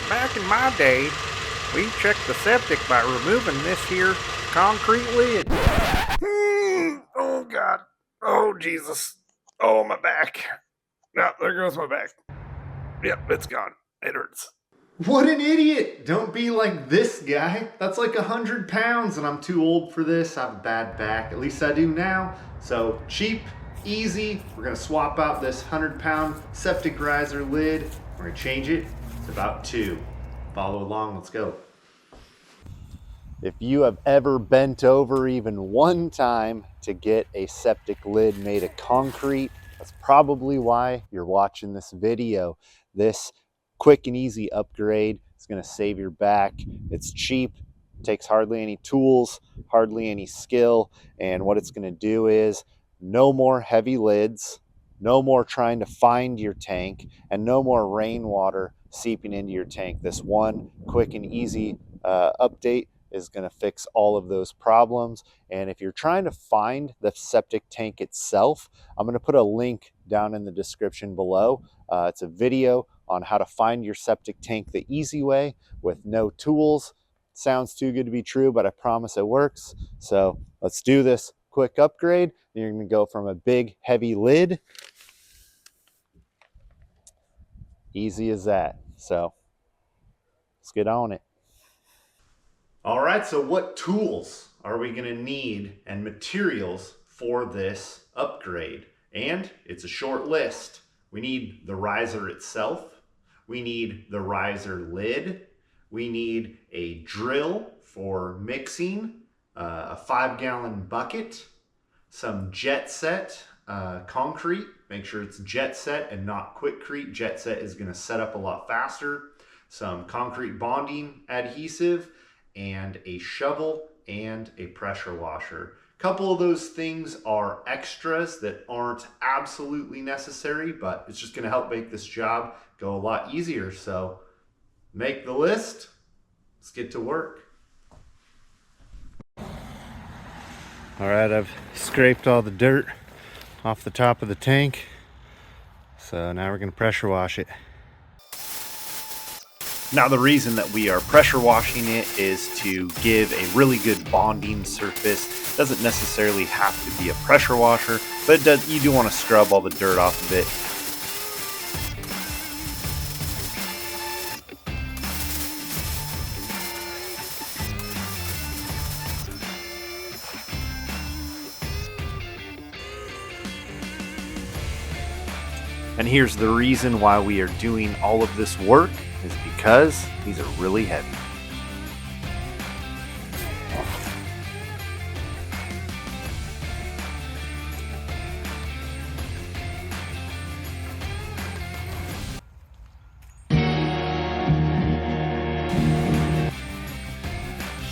back in my day, we checked the septic by removing this here concrete lid. Oh, God. Oh, Jesus. Oh, my back. No, there goes my back. Yep, it's gone. It hurts. What an idiot! Don't be like this guy. That's like 100 pounds and I'm too old for this. I have a bad back. At least I do now. So cheap, easy. We're gonna swap out this 100-pound Septic Riser lid. We're gonna change it to about 2. Follow along, let's go. If you have ever bent over even one time to get a septic lid made of concrete, that's probably why you're watching this video. This quick and easy upgrade is going to save your back. It's cheap, takes hardly any tools, hardly any skill, and what it's going to do is no more heavy lids, no more trying to find your tank, and no more rainwater seeping into your tank. This one quick and easy update is going to fix all of those problems. And if you're trying to find the septic tank itself, I'm going to put a link down in the description below. It's a video on how to find your septic tank the easy way with no tools. Sounds too good to be true, but I promise it works. So let's do this quick upgrade. You're going to go from a big heavy lid. Easy as that. So let's get on it. All right, so what tools are we gonna need and materials for this upgrade? And it's a short list. We need the riser itself. We need the riser lid. We need a drill for mixing, a 5-gallon bucket, some jet set concrete. Make sure it's jet set and not quickcrete. Jet set is gonna set up a lot faster. Some concrete bonding adhesive, and a shovel and a pressure washer. A couple of those things are extras that aren't absolutely necessary, but it's just gonna help make this job go a lot easier. So make the list, let's get to work. All right, I've scraped all the dirt off the top of the tank. So now we're gonna pressure wash it. Now the reason that we are pressure washing it is to give a really good bonding surface. Doesn't necessarily have to be a pressure washer, but you do want to scrub all the dirt off of it. And here's the reason why we are doing all of this work is because these are really heavy.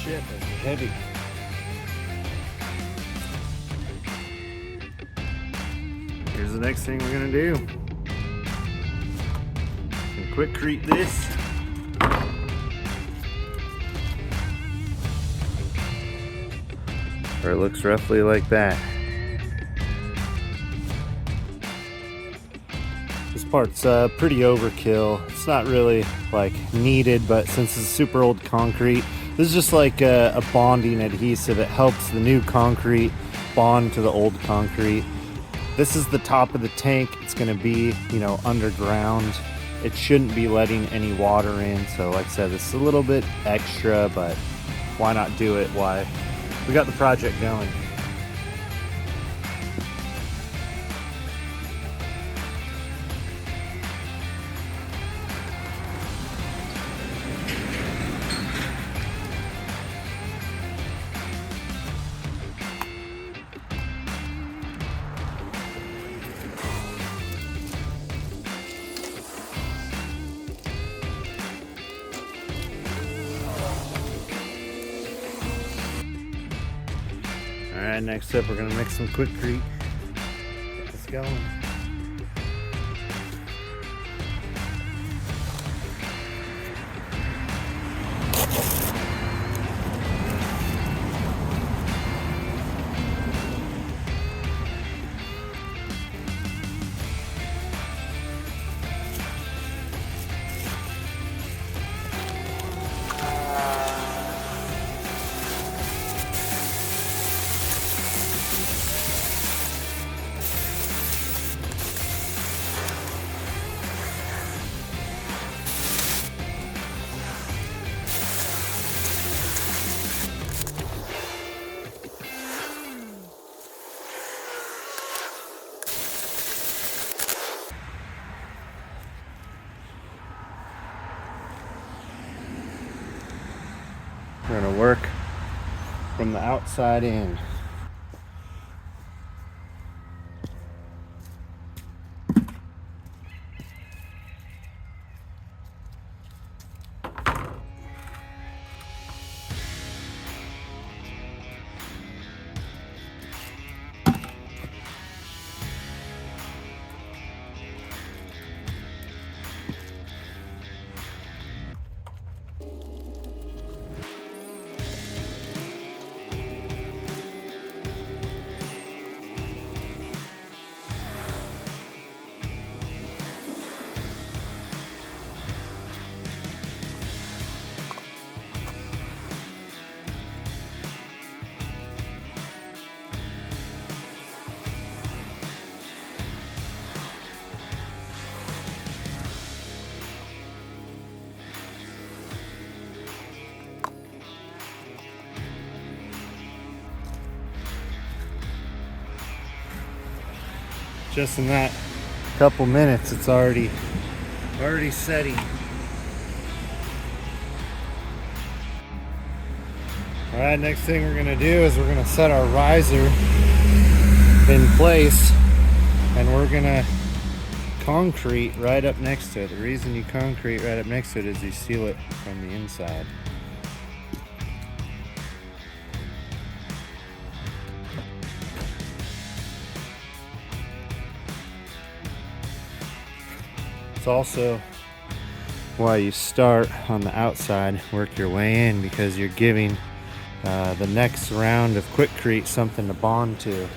Shit, that's heavy. Here's the next thing we're gonna do. Quickcrete this. Or it looks roughly like that. This part's pretty overkill. It's not really like needed, but since it's super old concrete, this is just like a bonding adhesive. It helps the new concrete bond to the old concrete. This is the top of the tank. It's gonna be, underground. It shouldn't be letting any water in, so like I said, it's a little bit extra, but why not do it? Why? We got the project going. All right, next up, we're gonna mix some quickcrete. Get this going. We're gonna work from the outside in. Just in that couple minutes, it's already setting. All right, next thing we're gonna do is we're gonna set our riser in place, and we're gonna concrete right up next to it. The reason you concrete right up next to it is you seal it from the inside. It's also why you start on the outside, work your way in, because you're giving the next round of Quickcrete something to bond to.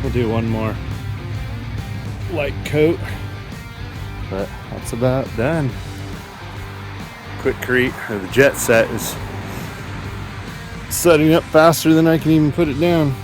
We'll do one more light coat, but that's about done. Quickcrete, or the jet set, is setting up faster than I can even put it down.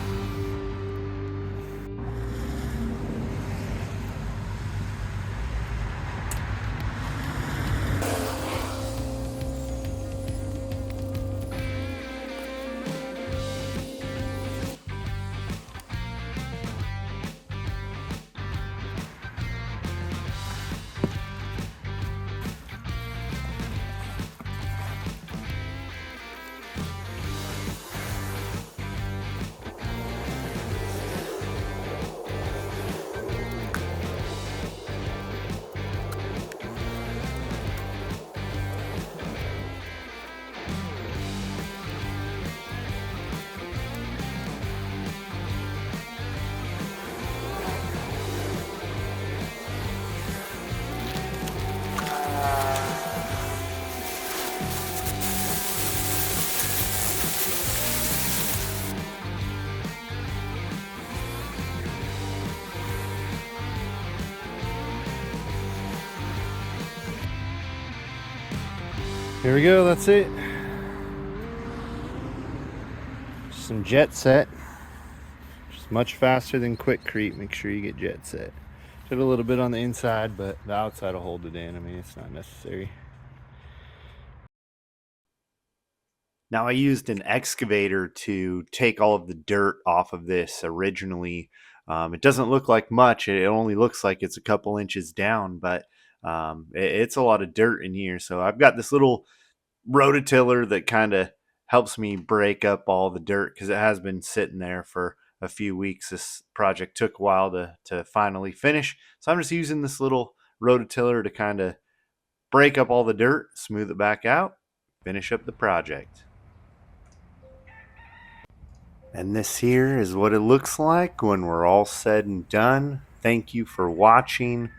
Here we go, that's it. Some jet set. Just much faster than Quickcrete. Make sure you get jet set. Did a little bit on the inside, but the outside will hold it in. I mean, it's not necessary. Now I used an excavator to take all of the dirt off of this originally. It doesn't look like much. It only looks like it's a couple inches down, but it's a lot of dirt in here. So I've got this little rototiller that kind of helps me break up all the dirt because it has been sitting there for a few weeks. This project took a while to finally finish. So I'm just using this little rototiller to kind of break up all the dirt, smooth it back out, finish up the project. And this here is what it looks like when we're all said and done. Thank you for watching.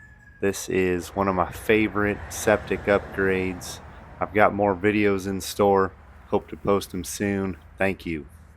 This is one of my favorite septic upgrades. I've got more videos in store. Hope to post them soon. Thank you.